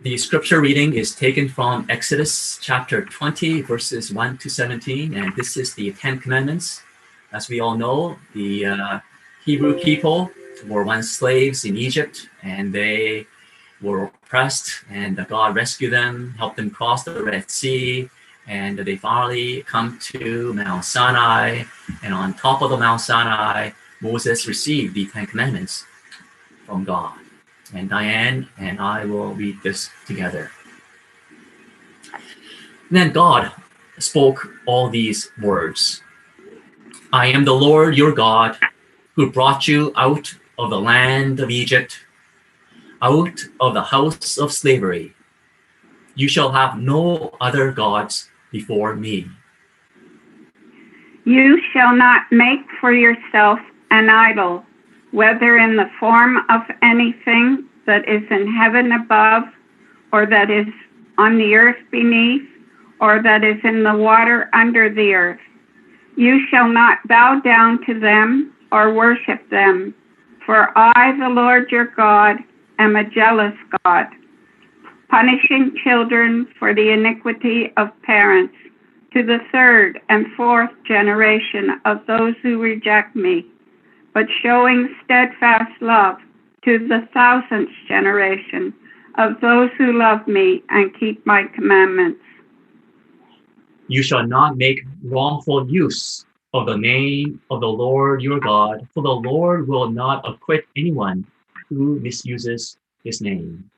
The scripture reading is taken from Exodus chapter 20, verses 1 to 17, and this is the Ten Commandments. As we all know, the Hebrew people were once slaves in Egypt, and they were oppressed, and God rescued them, helped them cross the Red Sea, and they finally come to Mount Sinai, and on top of the Mount Sinai, Moses received the Ten Commandments from God. And Diane and I will read this together. Then God spoke all these words. I am the Lord your God, who brought you out of the land of Egypt, out of the house of slavery. You shall have no other gods before me. You shall not make for yourself an idol, whether in the form of anything that is in heaven above, or that is on the earth beneath, or that is in the water under the earth. You shall not bow down to them or worship them, for I, the Lord your God, am a jealous God, punishing children for the iniquity of parents, to the third and fourth generation of those who reject me, but showing steadfast love to the thousandth generation of those who love me and keep my commandments. You shall not make wrongful use of the name of the Lord your God, for the Lord will not acquit anyone who misuses his name.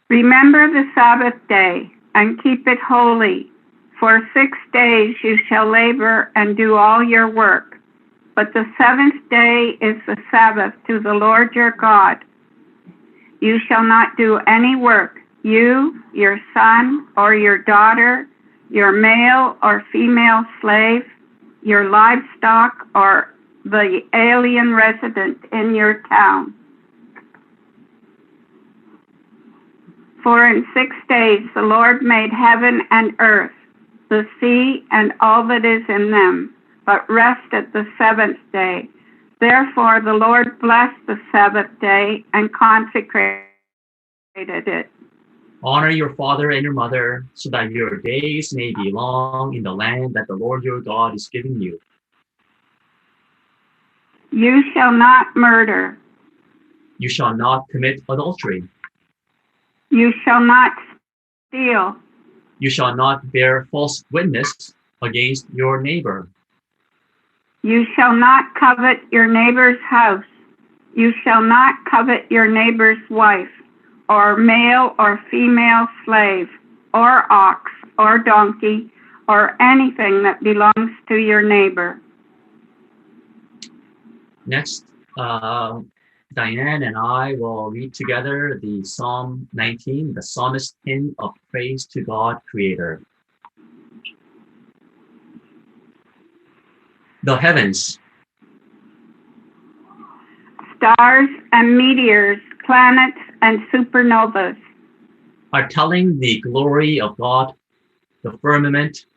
Remember the Sabbath day and keep it holy. For 6 days you shall labor and do all your work. But the seventh day is the Sabbath to the Lord your God. You shall not do any work, you, your son or your daughter, your male or female slave, your livestock, or the alien resident in your town. For in 6 days the Lord made heaven and earth, the sea and all that is in them, but rested the seventh day. Therefore the Lord blessed the Sabbath day and consecrated it. Honor your father and your mother, so that your days may be long in the land that the Lord your God is giving you. You shall not murder. You shall not commit adultery. You shall not steal. You shall not bear false witness against your neighbor. You shall not covet your neighbor's house. You shall not covet your neighbor's wife, or male or female slave, or ox, or donkey, or anything that belongs to your neighbor. Next, Diane and I will read together the Psalm 19, the psalmist hymn of praise to God, Creator. The heavens, stars and meteors, planets and supernovas, are telling the glory of God. The firmament,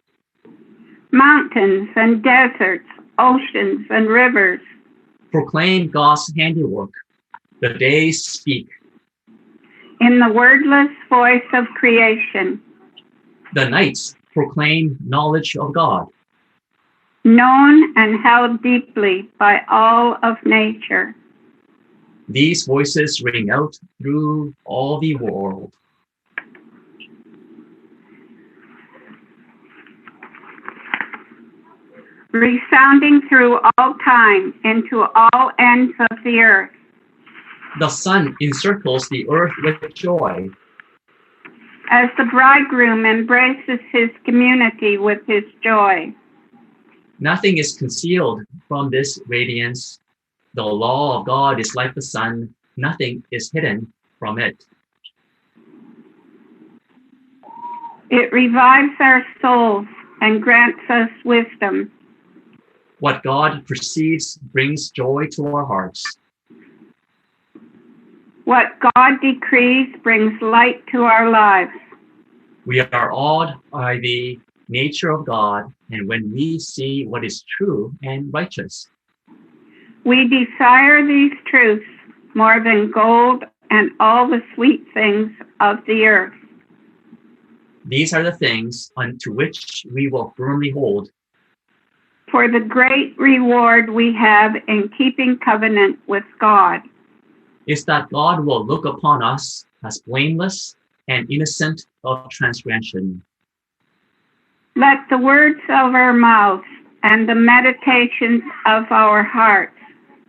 mountains and deserts, oceans and rivers, proclaim God's handiwork. The days speak. In the wordless voice of creation, The nights proclaim knowledge of God. known and held deeply by all of nature. These voices ring out through all the world. Resounding through all time into all ends of the earth. The sun encircles the earth with joy. As the bridegroom embraces his community with his joy. Nothing is concealed from this radiance. The law of God is like the sun. Nothing is hidden from it. It revives our souls and grants us wisdom. What God perceives brings joy to our hearts. What God decrees brings light to our lives. We are awed by the nature of God, and when we see what is true and righteous, We desire these truths more than gold and all the sweet things of the earth. These are the things unto which we will firmly hold. For the great reward we have in keeping covenant with God is that God will look upon us as blameless and innocent of transgression. Let the words of our mouths and the meditations of our hearts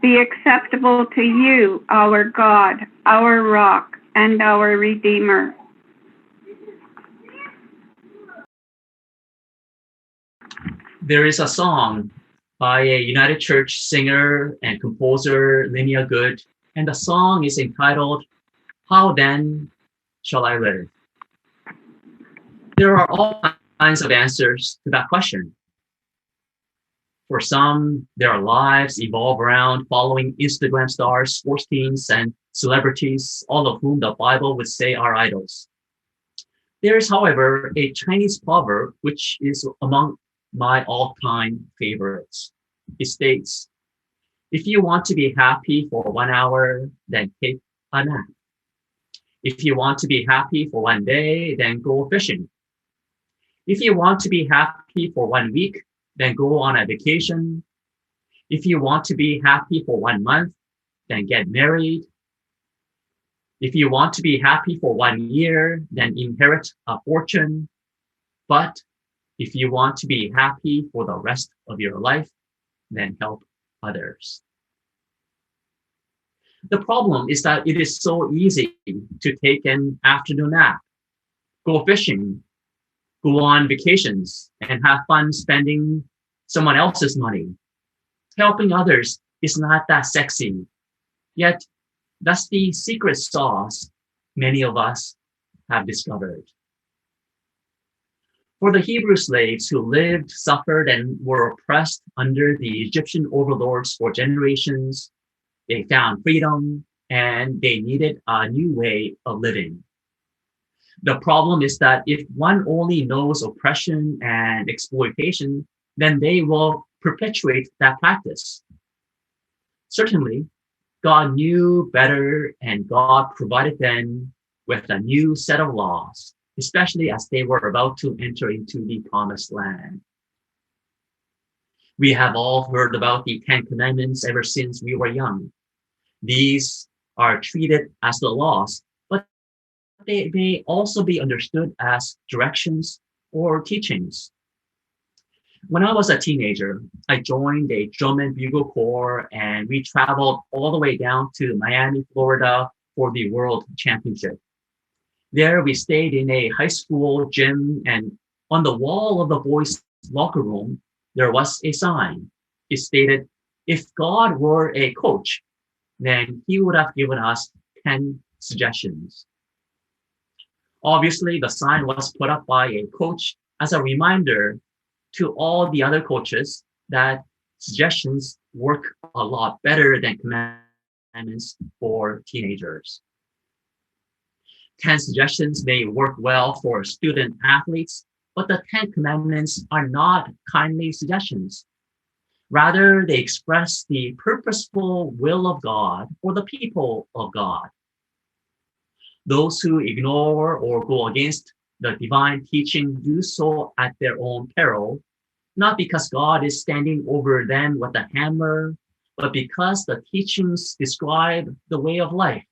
be acceptable to you, our God, our rock, and our Redeemer. There is a song by a United Church singer and composer, Linnea Good, and the song is entitled, How Then Shall I Live? There are all kinds of answers to that question. For some, their lives evolve around following Instagram stars, sports teams, and celebrities, all of whom the Bible would say are idols. There is, however, a Chinese proverb which is among my all-time favorites. It states, if you want to be happy for 1 hour, then take a nap. If you want to be happy for 1 day, then go fishing. If you want to be happy for 1 week, then go on a vacation. If you want to be happy for 1 month, then get married. If you want to be happy for 1 year, then inherit a fortune. But if you want to be happy for the rest of your life, then help others. The problem is that it is so easy to take an afternoon nap, go fishing, go on vacations, and have fun spending someone else's money. Helping others is not that sexy. Yet, that's the secret sauce many of us have discovered. For the Hebrew slaves who lived, suffered, and were oppressed under the Egyptian overlords for generations, they found freedom and they needed a new way of living. The problem is that if one only knows oppression and exploitation, then they will perpetuate that practice. Certainly, God knew better and God provided them with a new set of laws, especially as they were about to enter into the promised land. We have all heard about the 10 Commandments ever since we were young. These are treated as the laws, but they may also be understood as directions or teachings. When I was a teenager, I joined a drum and bugle corps, and we traveled all the way down to Miami, Florida for the World Championship. There, we stayed in a high school gym, and on the wall of the boys' locker room, there was a sign. It stated, if God were a coach, then he would have given us 10 suggestions. Obviously, the sign was put up by a coach as a reminder to all the other coaches that suggestions work a lot better than commandments for teenagers. 10 suggestions may work well for student athletes, but the 10 commandments are not kindly suggestions. Rather, they express the purposeful will of God for the people of God. Those who ignore or go against the divine teaching do so at their own peril, not because God is standing over them with a hammer, but because the teachings describe the way of life.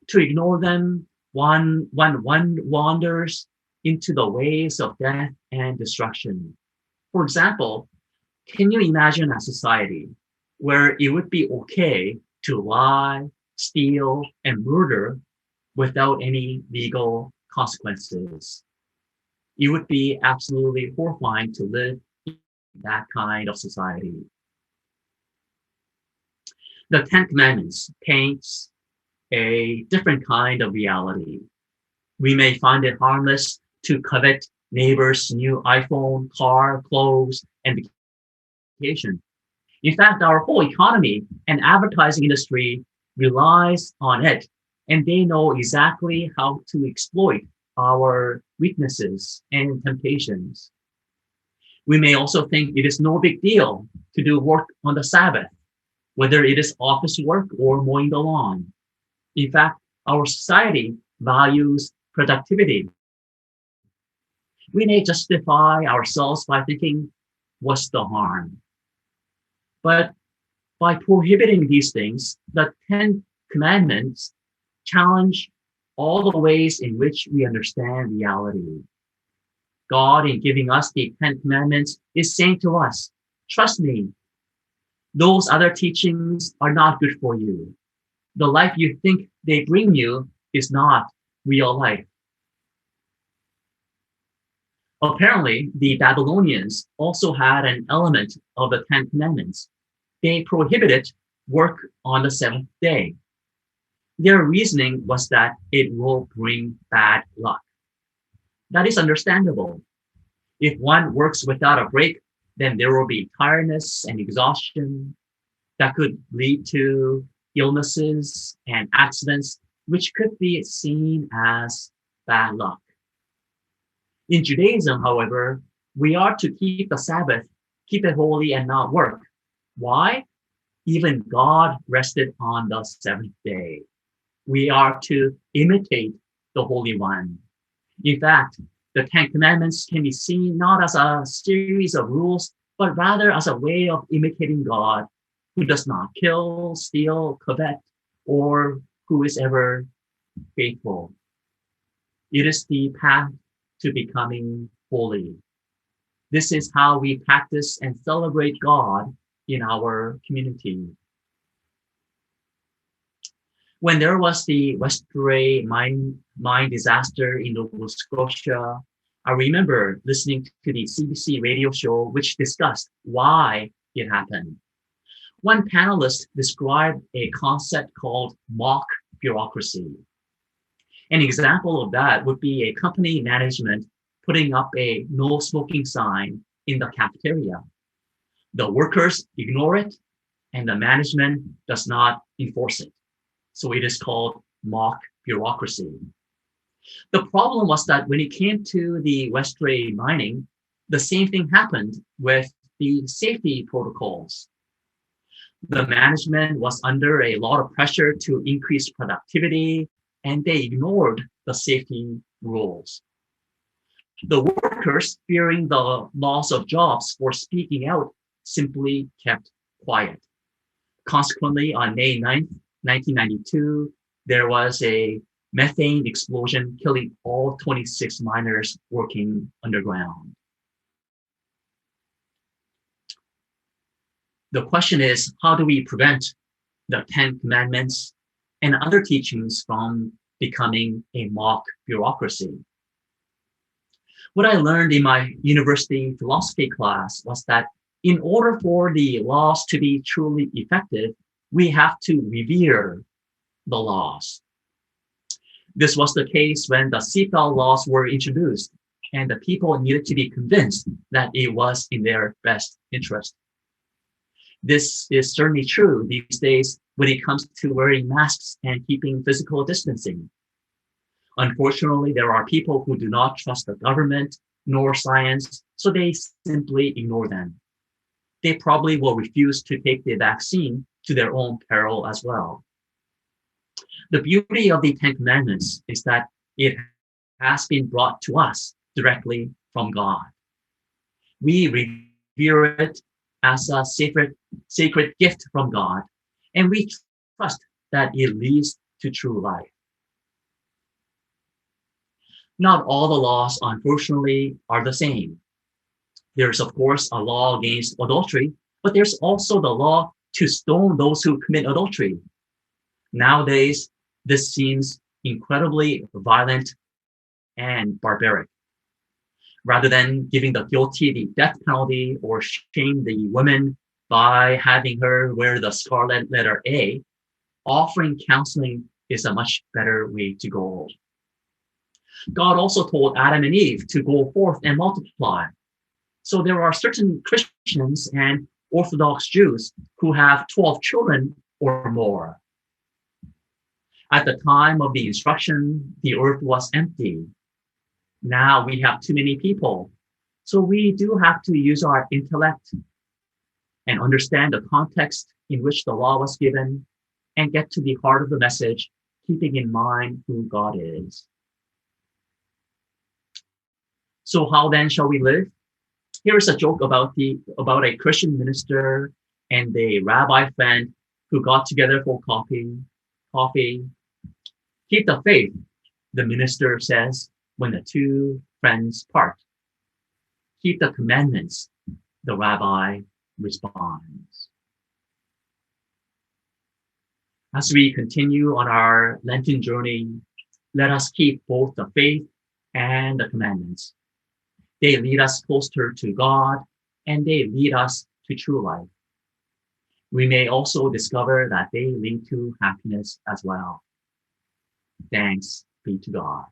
To ignore them, one wanders into the ways of death and destruction. For example, can you imagine a society where it would be okay to lie, steal, and murder without any legal consequences? It would be absolutely horrifying to live in that kind of society. The 10 Commandments paints a different kind of reality. We may find it harmless to covet neighbor's new iPhone, car, clothes, and vacation. In fact, our whole economy and advertising industry relies on it, and they know exactly how to exploit our weaknesses and temptations. We may also think it is no big deal to do work on the Sabbath, whether it is office work or mowing the lawn. In fact, Our society values productivity. We may justify ourselves by thinking, what's the harm? But by prohibiting these things, the Ten Commandments challenge all the ways in which we understand reality. God, in giving us the Ten Commandments, is saying to us, trust me, those other teachings are not good for you. The life you think they bring you is not real life. Apparently, the Babylonians also had an element of the Ten Commandments. They prohibited work on the seventh day. Their reasoning was that it will bring bad luck. That is understandable. If one works without a break, then there will be tiredness and exhaustion that could lead to illnesses and accidents, which could be seen as bad luck. In Judaism, however, we are to keep the Sabbath, keep it holy and not work. Why? Even God rested on the seventh day. We are to imitate the Holy One. In fact, the Ten Commandments can be seen not as a series of rules, but rather as a way of imitating God, who does not kill, steal, covet, or who is ever faithful. It is the path to becoming holy. This is how we practice and celebrate God in our community. When there was the Westray mine disaster in Nova Scotia, I remember listening to the CBC radio show, which discussed why it happened. One panelist described a concept called mock bureaucracy. An example of that would be a company management putting up a no smoking sign in the cafeteria. The workers ignore it, and the management does not enforce it. So it is called mock bureaucracy. The problem was that when it came to the Westray mining, the same thing happened with the safety protocols. The management was under a lot of pressure to increase productivity, and they ignored the safety rules. The workers, fearing the loss of jobs for speaking out, simply kept quiet. Consequently, on May 9th, 1992, there was a methane explosion killing all 26 miners working underground. The question is, how do we prevent the Ten Commandments and other teachings from becoming a mock bureaucracy? What I learned in my university philosophy class was that in order for the laws to be truly effective, we have to revere the laws. This was the case when the seatbelt laws were introduced, and the people needed to be convinced that it was in their best interest. This is certainly true these days when it comes to wearing masks and keeping physical distancing. Unfortunately, there are people who do not trust the government nor science, so they simply ignore them. They probably will refuse to take the vaccine to their own peril as well. The beauty of the Ten Commandments is that it has been brought to us directly from God. We revere it as a sacred gift from God, and we trust that it leads to true life. Not all the laws, unfortunately, are the same. There's, of course, a law against adultery, but there's also the law to stone those who commit adultery. Nowadays, this seems incredibly violent and barbaric. Rather than giving the guilty the death penalty or shame the woman by having her wear the scarlet letter A, offering counseling is a much better way to go. God also told Adam and Eve to go forth and multiply. So there are certain Christians and Orthodox Jews who have 12 children or more. At the time of the instruction, the earth was empty. Now we have too many people. So we do have to use our intellect and understand the context in which the law was given and get to the heart of the message, keeping in mind who God is. So how then shall we live? Here is a joke about a Christian minister and a rabbi friend who got together for coffee. Keep the faith, the minister says when the two friends part. Keep the commandments, the rabbi responds. As we continue on our Lenten journey, let us keep both the faith and the commandments. They lead us closer to God, and they lead us to true life. We may also discover that they lead to happiness as well. Thanks be to God.